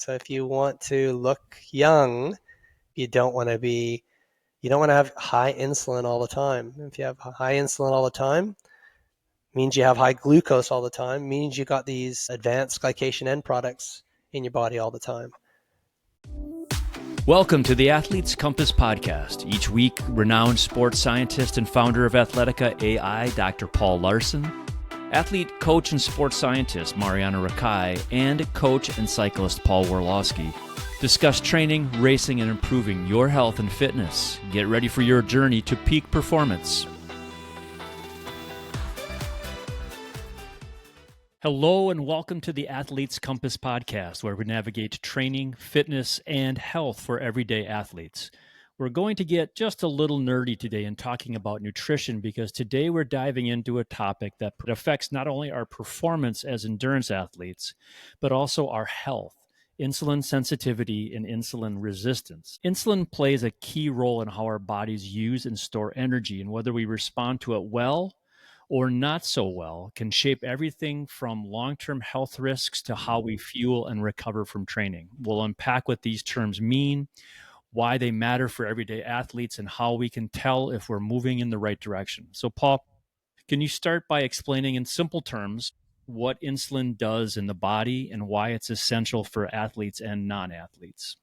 So if you want to look young, you don't want to have high insulin all the time. If you have high insulin all the time, means you have high glucose all the time, means you got these advanced glycation end products in your body all the time. Welcome to the Athlete's Compass podcast. Each week, renowned sports scientist and founder of Athletica AI, Dr. Paul Laursen, athlete, coach, and sports scientist Marjaana Rakai, and coach and cyclist Paul Warloski discuss training, racing, and improving your health and fitness. Get ready for your journey to peak performance. Hello and welcome to the Athlete's Compass podcast, where we navigate training, fitness, and health for everyday athletes. We're going to get just a little nerdy today in talking about nutrition because today we're diving into a topic that affects not only our performance as endurance athletes, but also our health. Insulin sensitivity and insulin resistance. Insulin plays a key role in how our bodies use and store energy, and whether we respond to it well or not so well can shape everything from long-term health risks to how we fuel and recover from training. We'll unpack what these terms mean, why they matter for everyday athletes, and how we can tell if we're moving in the right direction. So, Paul, can you start by explaining in simple terms what insulin does in the body and why it's essential for athletes and non-athletes?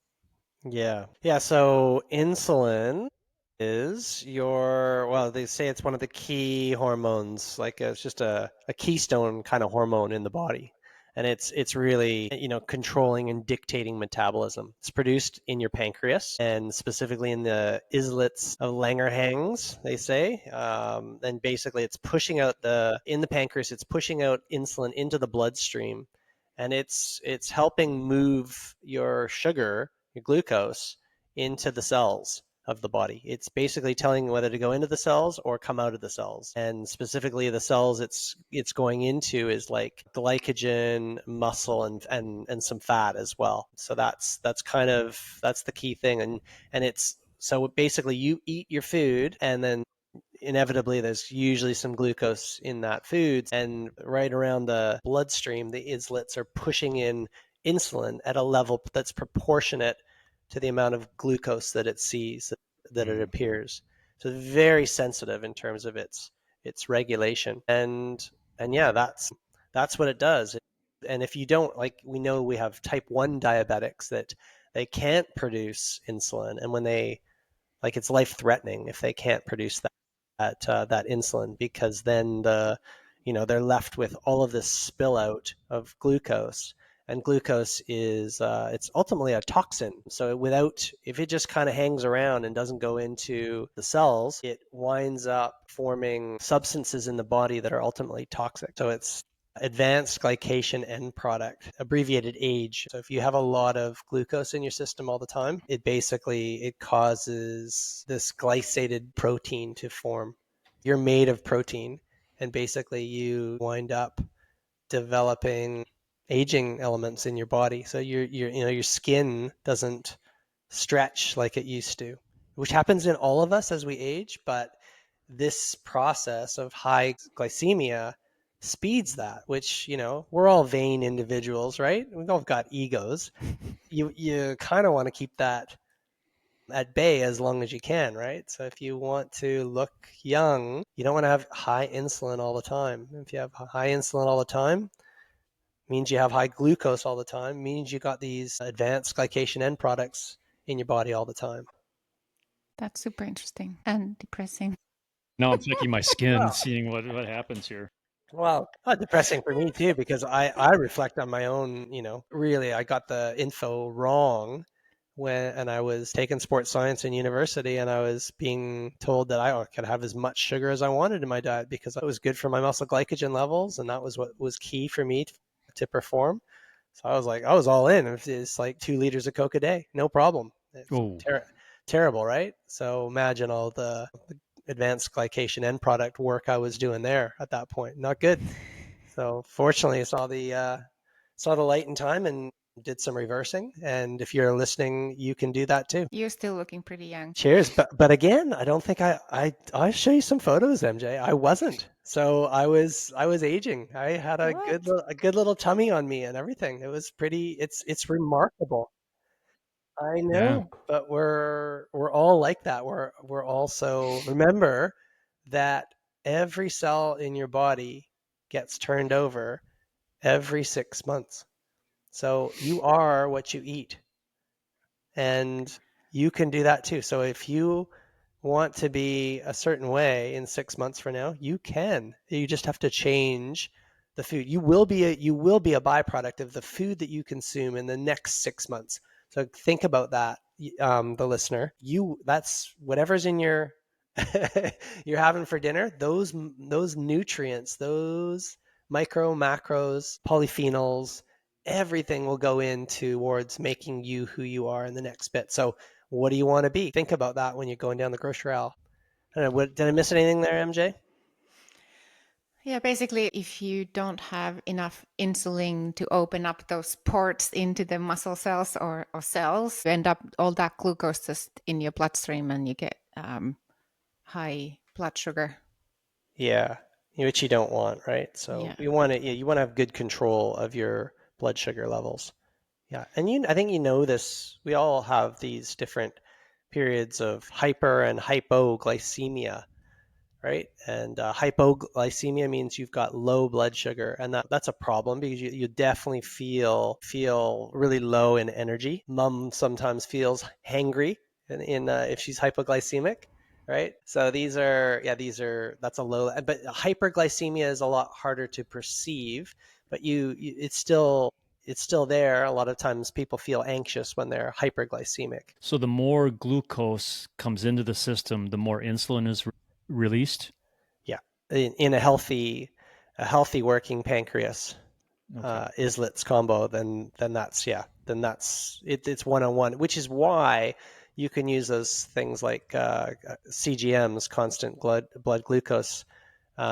Yeah. So insulin is they say it's one of the key hormones, like it's just a keystone kind of hormone in the body. And it's really, controlling and dictating metabolism. It's produced in your pancreas and specifically in the islets of Langerhans, they say. And basically it's pushing out in the pancreas, it's pushing out insulin into the bloodstream. And it's helping move your sugar, your glucose, into the cells of the body. It's basically telling whether to go into the cells or come out of the cells. And specifically the cells it's going into is like glycogen, muscle, and some fat as well. So that's the key thing. And it's so basically you eat your food and then inevitably there's usually some glucose in that food, and right around the bloodstream the islets are pushing in insulin at a level that's proportionate to the amount of glucose that it sees, that it appears. So very sensitive in terms of its regulation. And yeah, that's what it does. And if you don't, like, we know we have type 1 diabetics that they can't produce insulin, and when they, like, it's life threatening if they can't produce that insulin, because then they're left with all of this spill out of glucose. And glucose is it's ultimately a toxin. So if it just kind of hangs around and doesn't go into the cells, it winds up forming substances in the body that are ultimately toxic. So it's advanced glycation end product, abbreviated AGE. So if you have a lot of glucose in your system all the time, it causes this glycated protein to form. You're made of protein, and basically you wind up developing aging elements in your body. So your skin doesn't stretch like it used to, which happens in all of us as we age, but this process of high glycemia speeds that, which, we're all vain individuals, right? We've all got egos. You kind of want to keep that at bay as long as you can, right? So if you want to look young, you don't want to have high insulin all the time. If you have high insulin all the time, means you have high glucose all the time, means you got these advanced glycation end products in your body all the time. That's super interesting and depressing. Now I'm checking my skin, seeing what happens here. Well, depressing for me too, because I reflect on my own, really, I got the info wrong and I was taking sports science in university, and I was being told that I could have as much sugar as I wanted in my diet because that was good for my muscle glycogen levels, and that was what was key for me to perform. So I was all in. It's like 2 liters of Coke a day, no problem. It's terrible, right? So imagine all the advanced glycation end product work I was doing there at that point. Not good. So fortunately, I saw the light in time, and did some reversing. And if you're listening, you can do that too. You're still looking pretty young. Cheers. But again, I don't think I'll show you some photos, MJ. I wasn't. So I was aging. I had a What? good little tummy on me and everything. It was pretty, it's remarkable. I Yeah. know, but we're all like that. We're also, remember that every cell in your body gets turned over every 6 months. So you are what you eat, and you can do that too. So if you want to be a certain way in 6 months from now, you can. You just have to change the food. You will be a byproduct of the food that you consume in the next 6 months. So think about that, the listener. That's whatever's in your you're having for dinner. Those nutrients, those micro, macros, polyphenols, everything will go in towards making you who you are in the next bit. So what do you want to be? Think about that when you're going down the grocery aisle. I don't know, did I miss anything there, MJ? Yeah, basically, if you don't have enough insulin to open up those ports into the muscle cells or cells, you end up all that glucose just in your bloodstream and you get high blood sugar. Yeah, which you don't want, right? So Yeah. you want to have good control of your blood sugar levels. Yeah, and I think you know this. We all have these different periods of hyper and hypoglycemia, right? And hypoglycemia means you've got low blood sugar, and that's a problem because you definitely feel really low in energy. Mom sometimes feels hangry if she's hypoglycemic, right? So that's a low. But hyperglycemia is a lot harder to perceive, but it's still there. A lot of times people feel anxious when they're hyperglycemic. So the more glucose comes into the system, the more insulin is released. Yeah, in a healthy working pancreas, Okay. islets combo, then that's it. It's one on one, which is why you can use those things like CGMs, constant blood glucose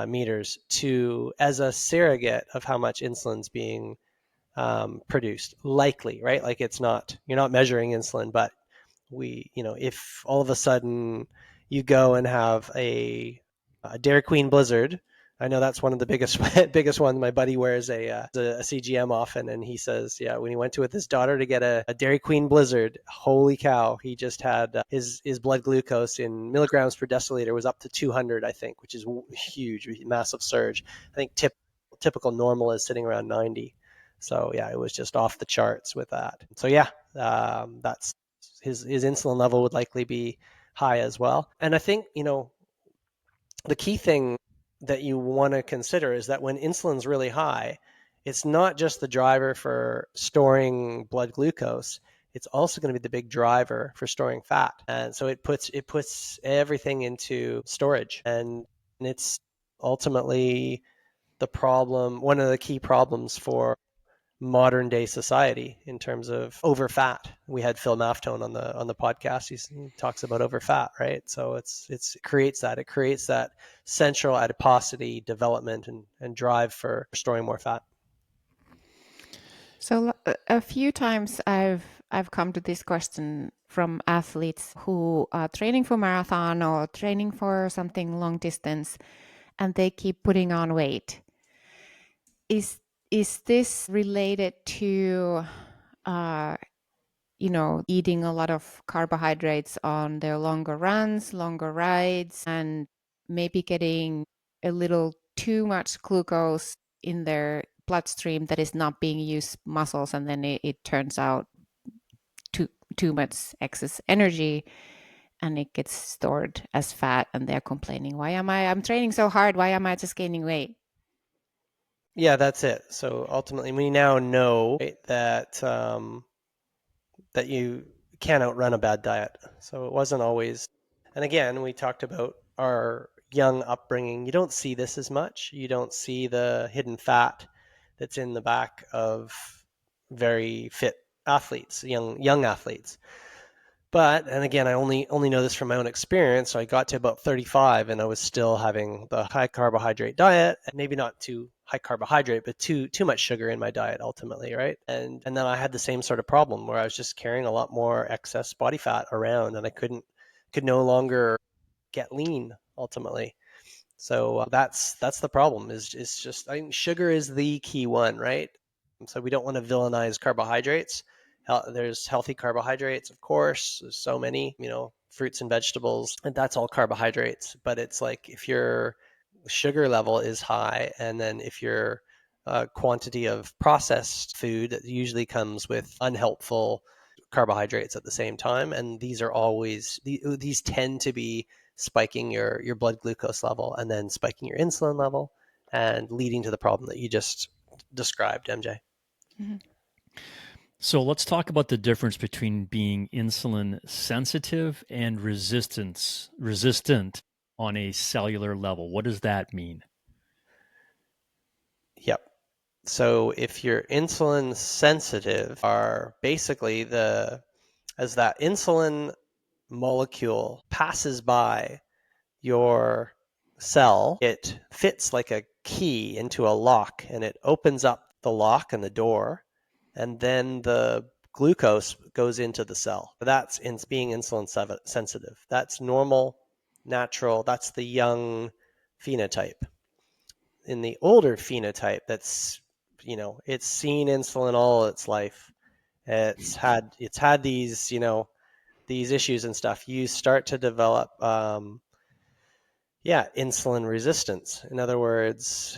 meters, to as a surrogate of how much insulin's being produced. Likely, right? Like you're not measuring insulin, but if all of a sudden you go and have a Dairy Queen Blizzard. I know that's one of the biggest biggest ones. My buddy wears a CGM often, and he says, yeah, when he went to with his daughter to get a Dairy Queen Blizzard, holy cow, he just had his blood glucose in milligrams per deciliter was up to 200, I think, which is huge, massive surge. I think typical normal is sitting around 90. So yeah, it was just off the charts with that. So yeah, that's his insulin level would likely be high as well. And I think the key thing that you want to consider is that when insulin's really high, it's not just the driver for storing blood glucose. It's also going to be the big driver for storing fat, and so it puts everything into storage, and it's ultimately the problem. One of the key problems for modern day society in terms of over fat. We had Phil Maftone on the podcast. He talks about over fat, right? So it creates that central adiposity development and drive for storing more fat. So a few times I've come to this question from athletes who are training for marathon or training for something long distance, and they keep putting on weight. Is this related to eating a lot of carbohydrates on their longer runs, longer rides, and maybe getting a little too much glucose in their bloodstream that is not being used muscles, and then it turns out too much excess energy and it gets stored as fat, and they're complaining, I'm training so hard, why am I just gaining weight? Yeah, that's it. So ultimately, we now know, right, that you can't outrun a bad diet. So it wasn't always. And again, we talked about our young upbringing. You don't see this as much. You don't see the hidden fat that's in the back of very fit athletes, young athletes. and again, I only know this from my own experience. So I got to about 35 and I was still having the high carbohydrate diet, and maybe not too high carbohydrate, but too much sugar in my diet ultimately, right? And then I had the same sort of problem where I was just carrying a lot more excess body fat around, and I could no longer get lean ultimately. So that's the problem. Is just, I think sugar is the key one, right? So we don't want to villainize carbohydrates. There's healthy carbohydrates, of course. There's so many, fruits and vegetables, and that's all carbohydrates. But it's like if your sugar level is high, and then if your quantity of processed food that usually comes with unhelpful carbohydrates at the same time, and these tend to be spiking your blood glucose level and then spiking your insulin level and leading to the problem that you just described, MJ. Mhm. So let's talk about the difference between being insulin sensitive and resistant on a cellular level. What does that mean? Yep. So if you're insulin sensitive, are basically as that insulin molecule passes by your cell, it fits like a key into a lock, and it opens up the lock and the door, and then the glucose goes into the cell. That's being insulin sensitive. That's normal, natural. That's the young phenotype. In the older phenotype, it's seen insulin all its life. It's had these issues and stuff. You start to develop insulin resistance. In other words,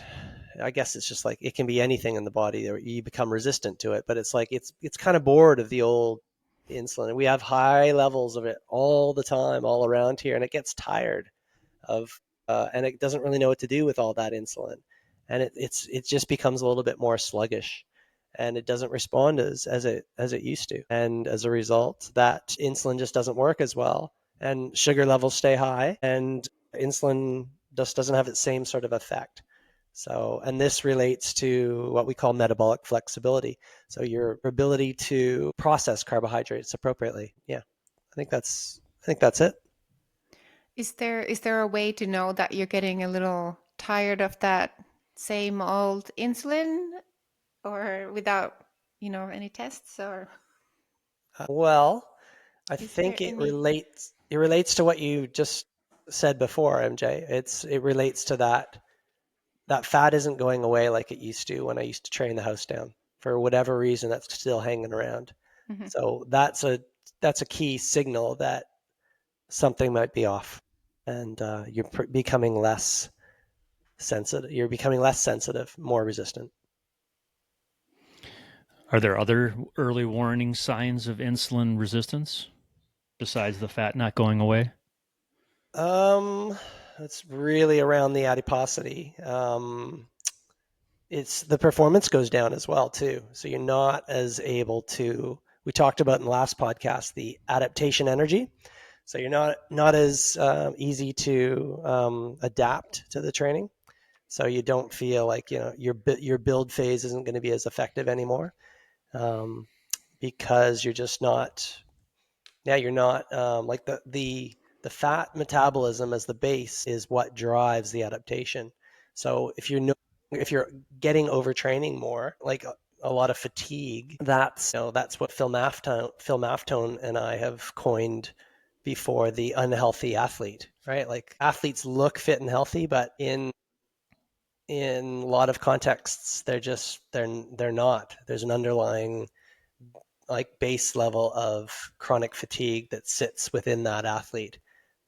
I guess it's just like it can be anything in the body, or you become resistant to it. But it's like it's kind of bored of the old insulin. We have high levels of it all the time, all around here, and it gets tired of, and it doesn't really know what to do with all that insulin, and it just becomes a little bit more sluggish, and it doesn't respond as it used to, and as a result, that insulin just doesn't work as well, and sugar levels stay high, and insulin just doesn't have its same sort of effect. So, and this relates to what we call metabolic flexibility. So your ability to process carbohydrates appropriately. Yeah, I think that's it. Is there a way to know that you're getting a little tired of that same old insulin, or without, any tests, or Well, I is there think it any? relates to what you just said before, MJ. It relates to that fat isn't going away like it used to when I used to train the house down. For whatever reason, that's still hanging around. Mhm. So that's a key signal that something might be off, and you're becoming less sensitive. You're becoming less sensitive, more resistant. Are there other early warning signs of insulin resistance besides the fat not going away? Um, it's really around the adiposity. It's the performance goes down as well too. So you're not as able to. We talked about in the last podcast the adaptation energy. So you're not as easy to adapt to the training. So you don't feel like your build phase isn't going to be as effective anymore, um, because you're just not. Yeah, you're not, like the fat metabolism as the base is what drives the adaptation. So if you're getting overtraining more, like a lot of fatigue, that's what Phil Maftone and I have coined before, the unhealthy athlete, right? Like athletes look fit and healthy, but in a lot of contexts, they're not. There's an underlying like base level of chronic fatigue that sits within that athlete.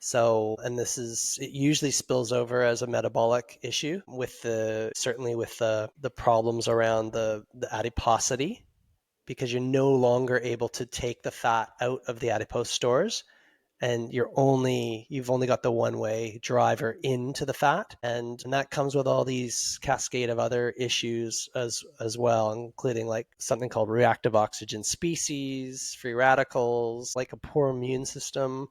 So, and it usually spills over as a metabolic issue certainly with the problems around the adiposity, because you're no longer able to take the fat out of the adipose stores, and you've only got the one way driver into the fat, and that comes with all these cascade of other issues as well, including like something called reactive oxygen species, free radicals, like a poor immune system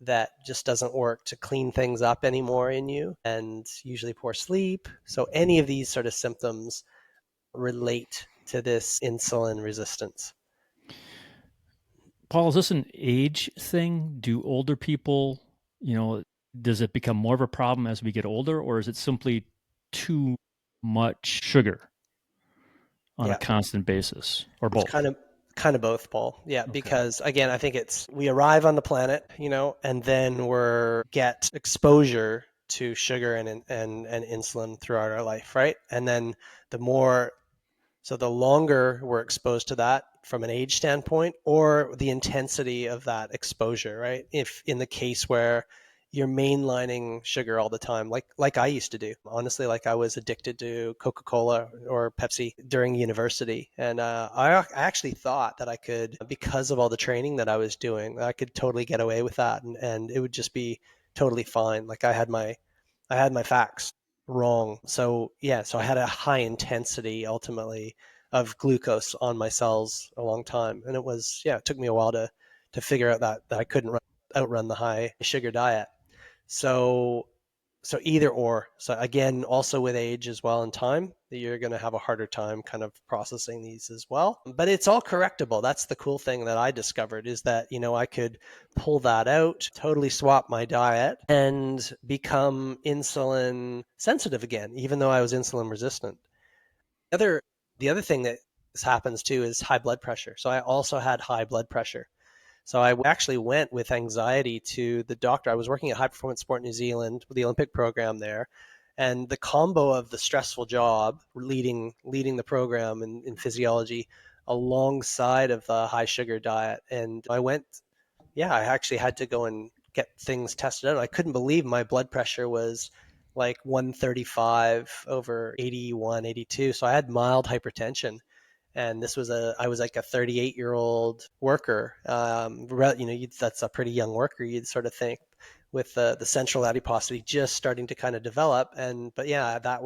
that just doesn't work to clean things up anymore in you, and usually poor sleep. So any of these sort of symptoms relate to this insulin resistance. Paul, is this an age thing? Do older people, you know, does it become more of a problem as we get older, or is it simply too much sugar on a Yeah. constant basis, or It's both? kind of both, Paul. Yeah, Okay. because again, I think it's we arrive on the planet, and then we're get exposure to sugar and insulin throughout our life, right? And then the more so the longer we're exposed to that from an age standpoint, or the intensity of that exposure, right? If in the case where you're mainlining sugar all the time, like I used to do, honestly, like I was addicted to Coca-Cola or Pepsi during university, and I actually thought that I could, because of all the training that I was doing, I could totally get away with that, and it would just be totally fine. Like I had my facts wrong. So yeah, so I had a high intensity ultimately of glucose on my cells a long time, and it took me a while to figure out that I couldn't outrun the high sugar diet. So so either or. So again, also with age as well and time, you're going to have a harder time kind of processing these as well. But it's all correctable. That's the cool thing that I discovered is that, I could pull that out, totally swap my diet and become insulin sensitive again, even though I was insulin resistant. The other the other thing that happens too is high blood pressure. So I also had high blood pressure. So I actually went with anxiety to the doctor. I was working at High Performance Sport New Zealand with the Olympic program there. And the combo of the stressful job, leading the program in physiology, alongside of the high sugar diet. And I actually had to go and get things tested out. I couldn't believe my blood pressure was like 135 over 81, 82. So I had mild hypertension, and I was like a 38-year-old worker. That's a pretty young worker, you'd sort of think, with the central adiposity just starting to kind of develop. But yeah, that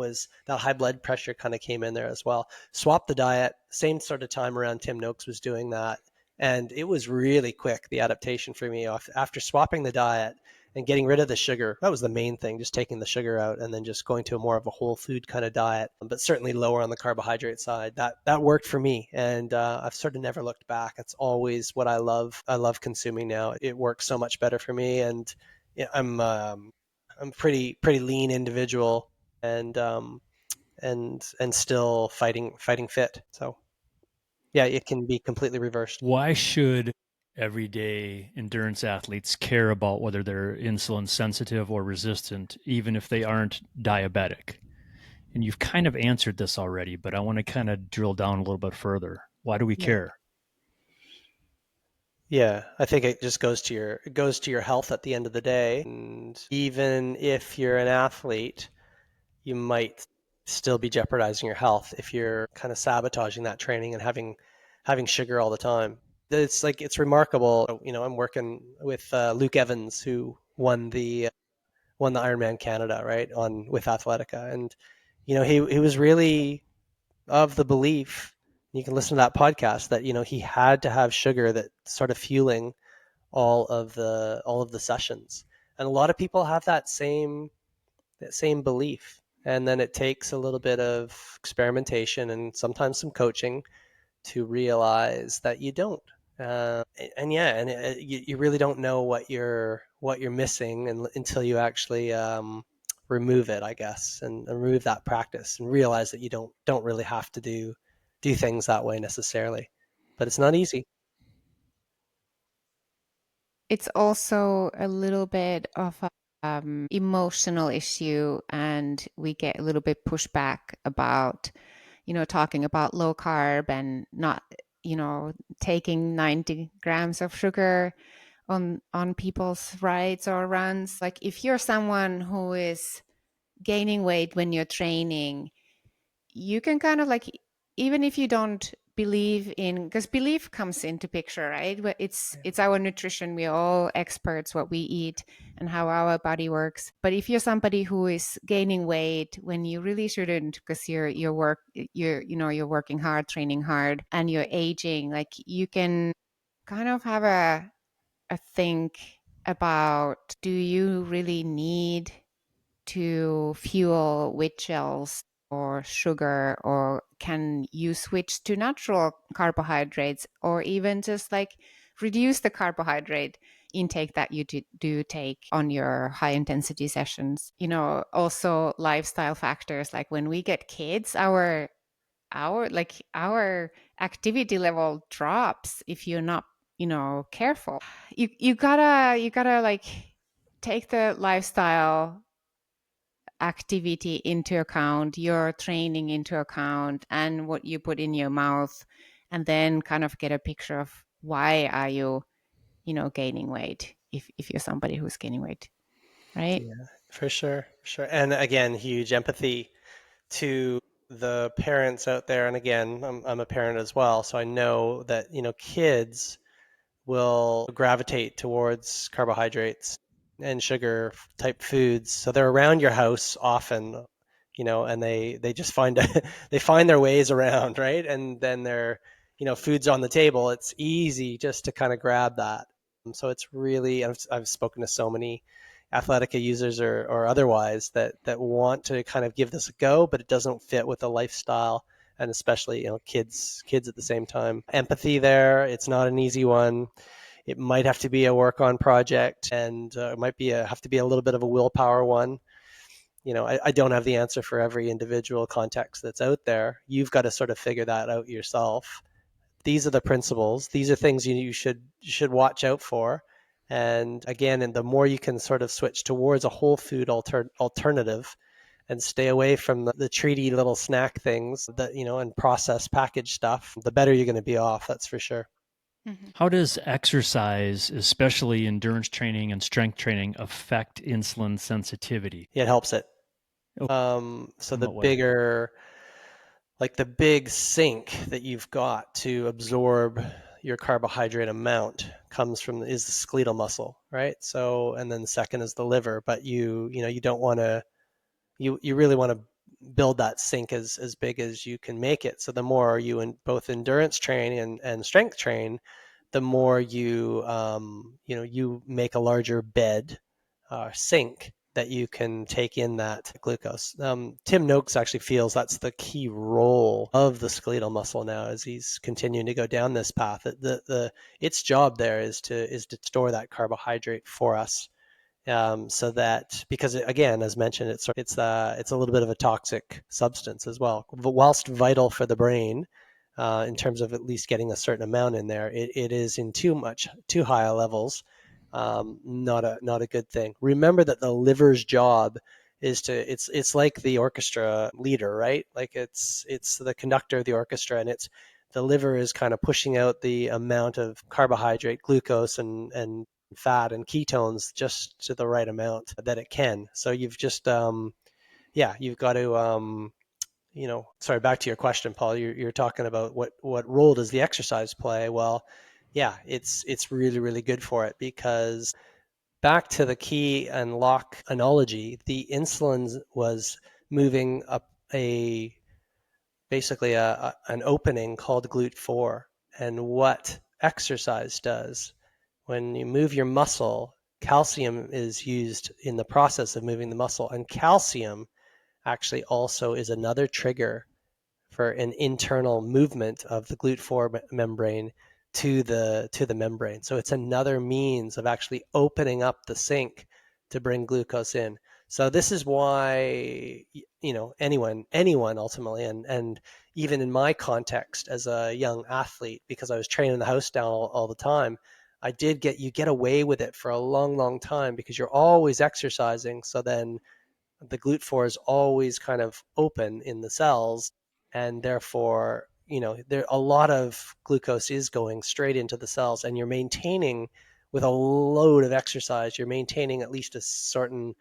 high blood pressure kind of came in there as well. Swap the diet, same sort of time around Tim Noakes was doing that, and it was really quick, the adaptation for me after swapping the diet and getting rid of the sugar. That was the main thing, just taking the sugar out and then just going to a more of a whole food kind of diet, but certainly lower on the carbohydrate side. That worked for me, and I've sort of never looked back. It's always what I love. I love consuming now. It works so much better for me, and yeah, I'm pretty lean individual, and and still fighting fit. So yeah, it can be completely reversed. Why should everyday endurance athletes care about whether they're insulin sensitive or resistant, even if they aren't diabetic? And you've kind of answered this already, but I want to kind of drill down a little bit further. Why do we Yeah. care? Yeah, I think it just goes to your health at the end of the day. And even if you're an athlete, you might still be jeopardizing your health if you're kind of sabotaging that training and having sugar all the time. It's remarkable. I'm working with Luke Evans, who won the Ironman Canada, right, on with Athletica, and he was really of the belief. You can listen to that podcast that he had to have sugar that sort of fueling all of the sessions. And a lot of people have that same belief. And then it takes a little bit of experimentation and sometimes some coaching to realize that you don't. And yeah, and you really don't know what you're missing until you actually remove it, I guess, and remove that practice and realize that you don't really have to do things that way necessarily. But it's not easy. It's also a little bit of a emotional issue, and we get a little bit pushback about, talking about low carb and not, taking 90 grams of sugar on people's rides or runs. Like if you're someone who is gaining weight when you're training, you can kind of like, even if you don't believe in, because belief comes into picture, right? But it's our nutrition. We're all experts what we eat and how our body works. But if you're somebody who is gaining weight when you really shouldn't, because you're working hard, training hard, and you're aging, like you can kind of have a think about, do you really need to fuel with gels or sugar, or can you switch to natural carbohydrates, or even just like reduce the carbohydrate intake that you do take on your high intensity sessions? Also lifestyle factors, like when we get kids, our activity level drops if you're not careful. You gotta like take the lifestyle, activity into account, your training into account, and what you put in your mouth, and then kind of get a picture of why are you gaining weight, if you're somebody who's gaining weight, right? Yeah, for sure, for sure. And again, huge empathy to the parents out there. And again, I'm a parent as well, so I know that, kids will gravitate towards carbohydrates and sugar type foods. So they're around your house often, and they just find they find their ways around, right? And then food's on the table. It's easy just to kind of grab that. So it's really, I've spoken to so many Athletica users or otherwise that want to kind of give this a go, but it doesn't fit with the lifestyle, and especially kids at the same time. Empathy there, it's not an easy one. It might have to be a work on project, and it might have to be a little bit of a willpower one. I don't have the answer for every individual context that's out there. You've got to sort of figure that out yourself. These are the principles. These are things you should watch out for. And again, and the more you can sort of switch towards a whole food alternative and stay away from the treaty little snack things and processed packaged stuff, the better you're going to be off. That's for sure. Mhm. How does exercise, especially endurance training and strength training, affect insulin sensitivity? It helps it. Oh, So in the what way? bigger, like the big sink that you've got to absorb your carbohydrate amount is the skeletal muscle, right? So, and then the second is the liver, but you don't want to, you really want to build that sink as big as you can make it. So the more you in both endurance train and strength train, the more you make a larger bed, sink that you can take in that glucose. Tim Noakes actually feels that's the key role of the skeletal muscle now as he's continuing to go down this path. Its job there is to store that carbohydrate for us, so that, because again, as mentioned, it's a little bit of a toxic substance as well. Whilst vital for the brain, in terms of at least getting a certain amount in there, it is in too high levels, not a good thing. Remember that the liver's job is it's like the orchestra leader, right? Like it's the conductor of the orchestra, and it's the liver is kind of pushing out the amount of carbohydrate, glucose, and fat and ketones just to the right amount that it can. So you've got to, sorry, back to your question, Paul. You're talking about what role does the exercise play? Well, yeah, it's really really good for it, because back to the key and lock analogy, the insulin was moving up a basically an opening called GLUT4. And what exercise does, when you move your muscle, calcium is used in the process of moving the muscle, and calcium actually also is another trigger for an internal movement of the GLUT4 membrane to the membrane. So it's another means of actually opening up the sink to bring glucose in. So this is why anyone ultimately, and even in my context as a young athlete, because I was training the house down all the time, you get away with it for a long, long time because you're always exercising. So then the GLUT4 is always kind of open in the cells, and therefore, there a lot of glucose is going straight into the cells, and you're maintaining, with a load of exercise, you're maintaining at least a certain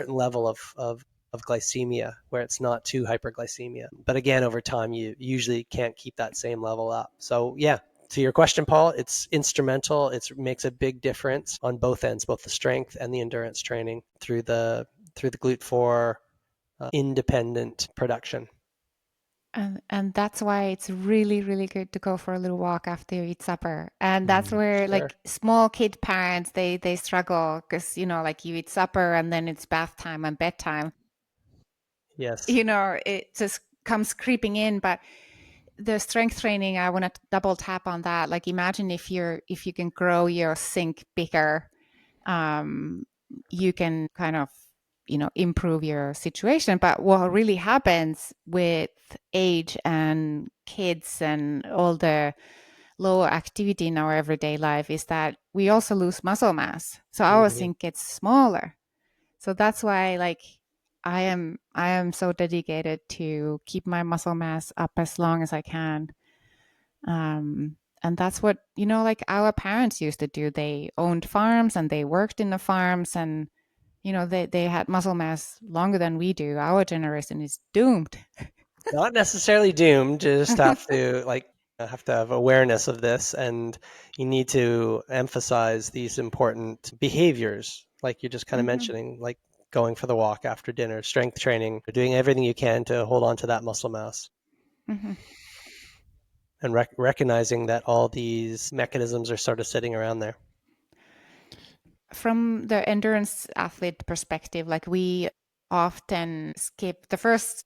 level of glycemia where it's not too hyperglycemia. But again, over time, you usually can't keep that same level up. So yeah, to your question, Paul, it's instrumental. It makes a big difference on both ends, both the strength and the endurance training through the GLUT4 independent production. And that's why it's really, really good to go for a little walk after you eat supper. And that's where Sure. like small kid parents, they struggle because like you eat supper and then it's bath time and bedtime. Yes. it just comes creeping in. But the strength training, I want to double tap on that. Like, imagine if you can grow your sink bigger, um, you can kind of improve your situation. But what really happens with age and kids and all the lower activity in our everyday life is that we also lose muscle mass, so our Mhm. sink gets smaller. So that's why, like, I am so dedicated to keep my muscle mass up as long as I can. And that's what, like, our parents used to do. They owned farms and they worked in the farms, and they had muscle mass longer than we do. Our generation is doomed. Not necessarily doomed, you just have to have awareness of this, and you need to emphasize these important behaviors, like you're just kind of Hmm. mentioning, like going for the walk after dinner, strength training, doing everything you can to hold on to that muscle mass, Hmm. and recognizing that all these mechanisms are sort of sitting around there. From the endurance athlete perspective, like, we often skip the first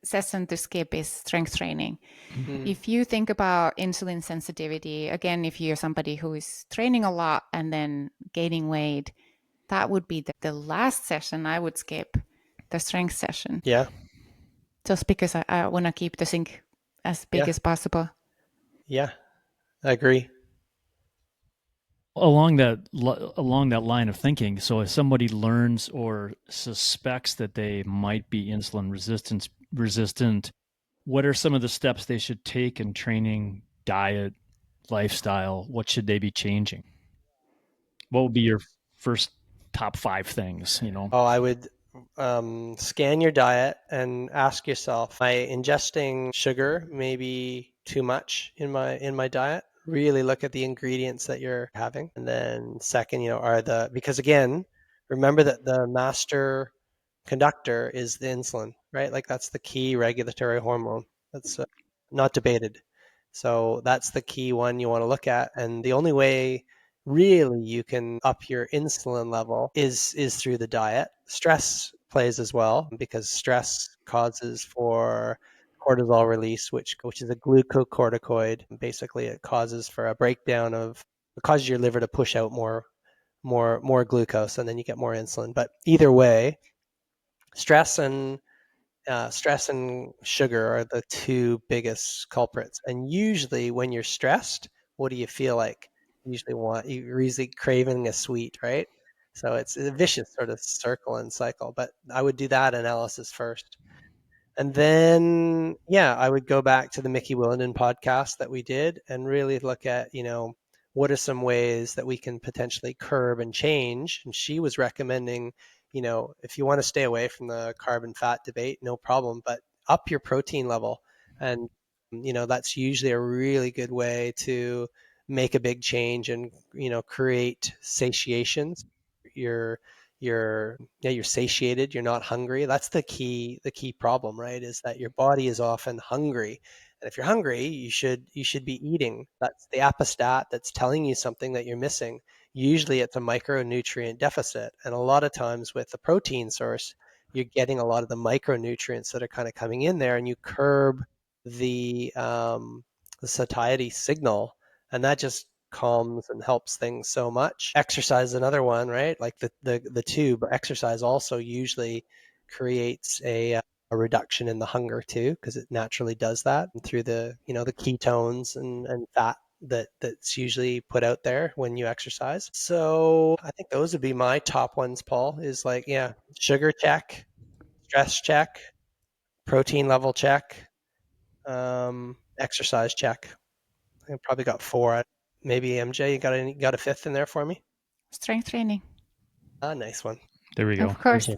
session. To skip is strength training. Mm. If you think about insulin sensitivity, again, if you're somebody who is training a lot and then gaining weight, that would be the last session I would skip, the strength session, Yeah, just because I want to keep the sink as big yeah, as possible. yeah, I agree. Along that line of thinking, so if somebody learns or suspects that they might be insulin resistant, what are some of the steps they should take in training, diet, lifestyle? What should they be changing? What would be your first top 5 things, Oh, I would scan your diet and ask yourself, am I ingesting sugar maybe too much in my diet? Really look at the ingredients that you're having. And then second, because again, remember that the master conductor is the insulin, right? Like that's the key regulatory hormone. That's not debated. So that's the key one you want to look at. And the only way really you can up your insulin level is through the diet. Stress plays as well, because stress causes for cortisol release, which is a glucocorticoid. Basically, it causes for a breakdown of it causes your liver to push out more glucose, and then you get more insulin. But either way, stress and stress and sugar are the two biggest culprits. And usually, when you're stressed, what do you feel like? You're usually craving a sweet, right? So it's a vicious sort of circle and cycle. But I would do that analysis first. And then, yeah, I would go back to the Mickey Willenden podcast that we did and really look at, what are some ways that we can potentially curb and change. And she was recommending, if you want to stay away from the carb and fat debate, no problem, but up your protein level. And, that's usually a really good way to make a big change and, create satiation. You're you're satiated, you're not hungry. That's the key problem, right? Is that your body is often hungry. And if you're hungry, you should be eating. That's the apostat that's telling you something that you're missing. Usually it's a micronutrient deficit. And a lot of times with the protein source, you're getting a lot of the micronutrients that are kind of coming in there, and you curb the satiety signal, and that just calms and helps things so much. Exercise is another one, right? Like the tube exercise also usually creates a reduction in the hunger too, because it naturally does that through the ketones and fat that's usually put out there when you exercise. So I think those would be my top ones, Paul, is like, yeah, sugar check, stress check, protein level check, exercise check. I probably got four. Maybe MJ, you got a fifth in there for me? Strength training, Ah, nice one. There we go. of course.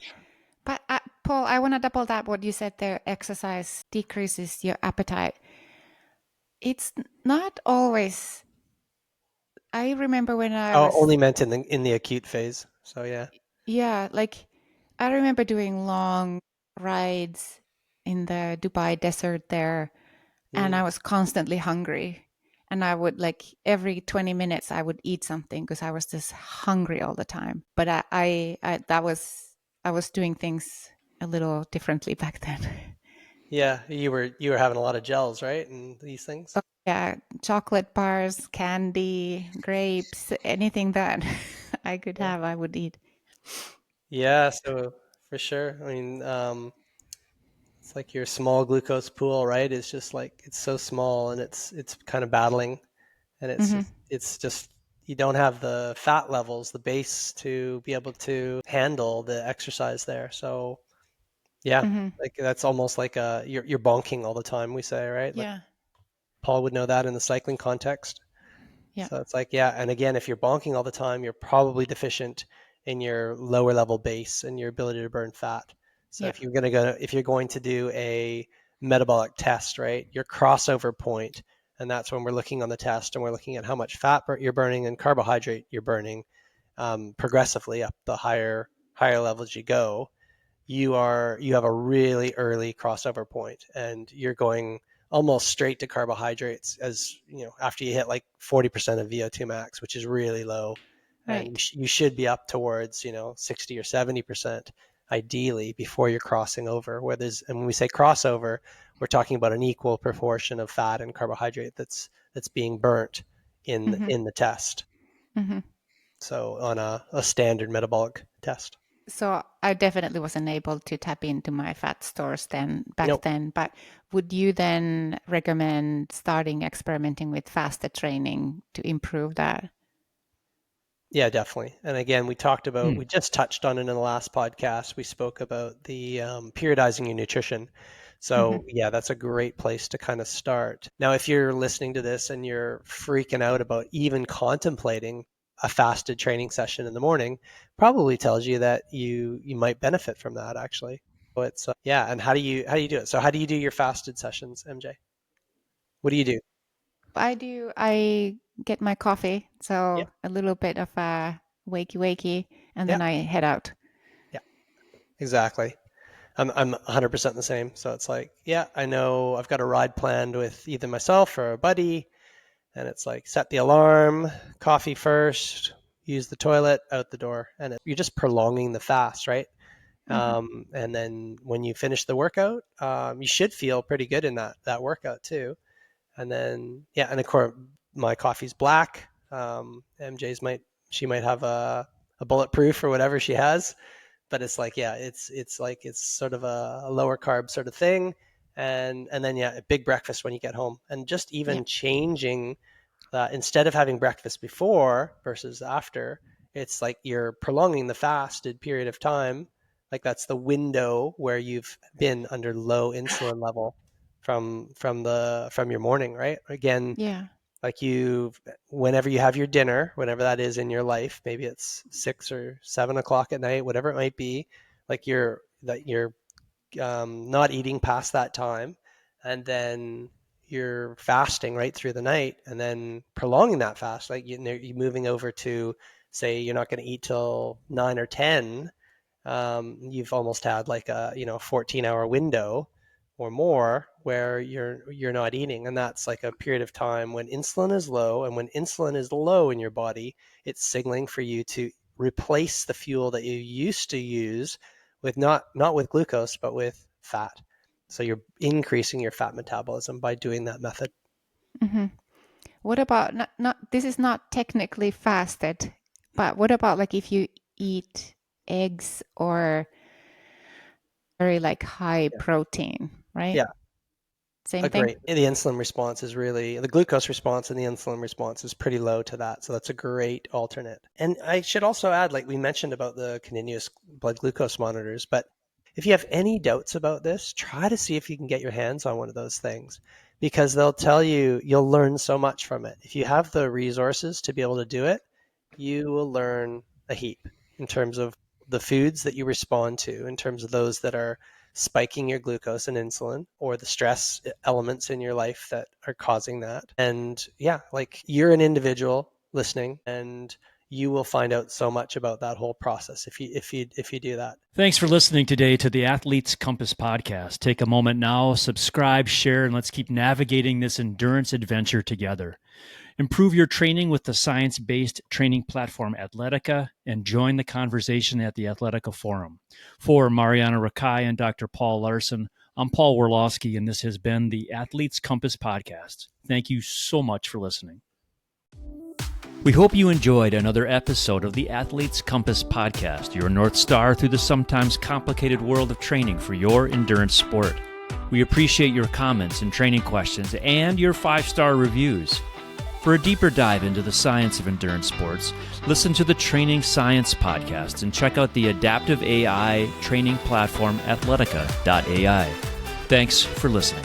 But Paul, I want to double that what you said there. Exercise decreases your appetite. It's not always. I remember when I Oh, was, only meant in the acute phase. So yeah. yeah, like, I remember doing long rides in the Dubai desert there, and I Mm. was constantly hungry. And I would, like, every 20 minutes I would eat something because I was just hungry all the time. But I that was I was doing things a little differently back then. Yeah, you were having a lot of gels, right? And these things. Oh, yeah, chocolate bars, candy, grapes, anything that I could Yeah. have, I would eat. Yeah, so for sure. I mean, it's like your small glucose pool, right? It's just like it's so small and it's kind of battling and Hmm. it's just you don't have the fat levels, the base to be able to handle the exercise there. So yeah, Hmm. like that's almost like you're bonking all the time, we say, right? Like Yeah, Paul would know that in the cycling context. yeah, So it's like, yeah, and again, if you're bonking all the time, you're probably deficient in your lower level base and your ability to burn fat. So yeah, if you're going to do a metabolic test, right, your crossover point, and that's when we're looking on the test and we're looking at how much fat you're burning and carbohydrate you're burning progressively up the higher levels you go. You have a really early crossover point and you're going almost straight to carbohydrates as you know after you hit like 40% of VO2 max, which is really low, and right. you should be up towards 60 or 70% ideally before you're crossing over, and when we say crossover, we're talking about an equal proportion of fat and carbohydrate that's being burnt Hmm. in the test, Hmm. so on a standard metabolic test. So I definitely wasn't able to tap into my fat stores then back Nope. then. But would you then recommend starting experimenting with fasted training to improve that? Yeah, definitely. And again, we just touched on it in the last podcast. We spoke about the periodizing your nutrition. Hmm. So, yeah, that's a great place to kind of start. Now, if you're listening to this and you're freaking out about even contemplating a fasted training session in the morning, probably tells you that you might benefit from that actually. So it's yeah, and how do you do it? So, how do you do your fasted sessions, MJ? What do you do? I get my coffee, Yeah, so a little bit of a wakey wakey, and yeah, then I head out. yeah, exactly. I'm 100% the same. So it's like, yeah, I know I've got a ride planned with either myself or a buddy, and it's like set the alarm, coffee first, use the toilet, out the door, and you're just prolonging the fast, right? Hmm. And then when you finish the workout, you should feel pretty good in that workout too. And then yeah, and of course my coffee's black. MJ's might have a bulletproof or whatever she has, but it's like yeah, it's like it's sort of a lower carb sort of thing, and then yeah, a big breakfast when you get home, and just Yeah. even changing that instead of having breakfast before versus after, it's like you're prolonging the fasted period of time, like that's the window where you've been under low insulin level from your morning, right? Again, Yeah. like you whenever you have your dinner, whenever that is in your life, maybe it's 6 or 7 o'clock at night, whatever it might be, like you're not eating past that time, and then you're fasting right through the night, and then prolonging that fast, like you're moving over to say you're not going to eat till 9 or 10. You've almost had like a 14-hour window or more where you're not eating, and that's like a period of time when insulin is low, and when insulin is low in your body, it's signaling for you to replace the fuel that you used to use with not with glucose but with fat. So you're increasing your fat metabolism by doing that method. Hmm. What about not this is not technically fasted, but what about like if you eat eggs or very like high Yeah. protein, right? Yeah. Same thing? Agree. And the insulin response is really the glucose response and the insulin response is pretty low to that. So that's a great alternate. And I should also add, like we mentioned about the continuous blood glucose monitors, but if you have any doubts about this, try to see if you can get your hands on one of those things because they'll tell you you'll learn so much from it. If you have the resources to be able to do it, you will learn a heap in terms of the foods that you respond to, in terms of those that are spiking your glucose and insulin or the stress elements in your life that are causing that. And yeah, like you're an individual listening and you will find out so much about that whole process if you do that. Thanks for listening today to the Athlete's Compass podcast. Take a moment now, subscribe, share, and let's keep navigating this endurance adventure together. Improve your training with the science-based training platform Athletica and join the conversation at the Athletica Forum. For Marjaana Rakai and Dr. Paul Laursen, I'm Paul Warloski, and this has been the Athletes Compass Podcast. Thank you so much for listening. We hope you enjoyed another episode of the Athletes Compass Podcast, your North Star through the sometimes complicated world of training for your endurance sport. We appreciate your comments and training questions and your 5-star reviews. For a deeper dive into the science of endurance sports, listen to the Training Science Podcast and check out the adaptive AI training platform Athletica.ai. Thanks for listening.